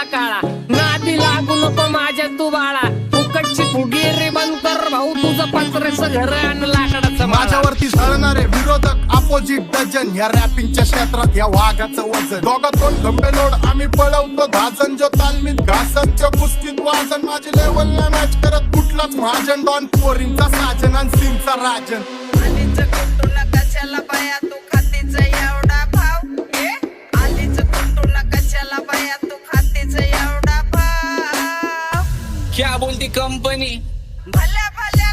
झाला काळा. नादी लागू नको माझ्या तू बाळा, फुकटची फुगीरी बंद कर भाऊ, तुझं पत्र्याचं घर आणि लाकडाचं माळा. माझ्यावरती झळणारे विरोधक अपोजिट डझन, या रॅपिंगच्या क्षेत्रात या वाघाचं वजन. दोघातून खंबे लोड आम्ही पळवतो धाजन, जो तालमीत घासनच्या कुस्तीत वाजन. माझी लेवल नाही मॅच करत कुठलाच महाजन, डॉन पोरींचा साजन आणि सिंगचा राजन. आलीच कुटून कशाला बाया तू खातीच एवढा भाव, आलीच कुटून कशाला बाया तू खातीच एवढा भाव. क्या बोलती कंपनी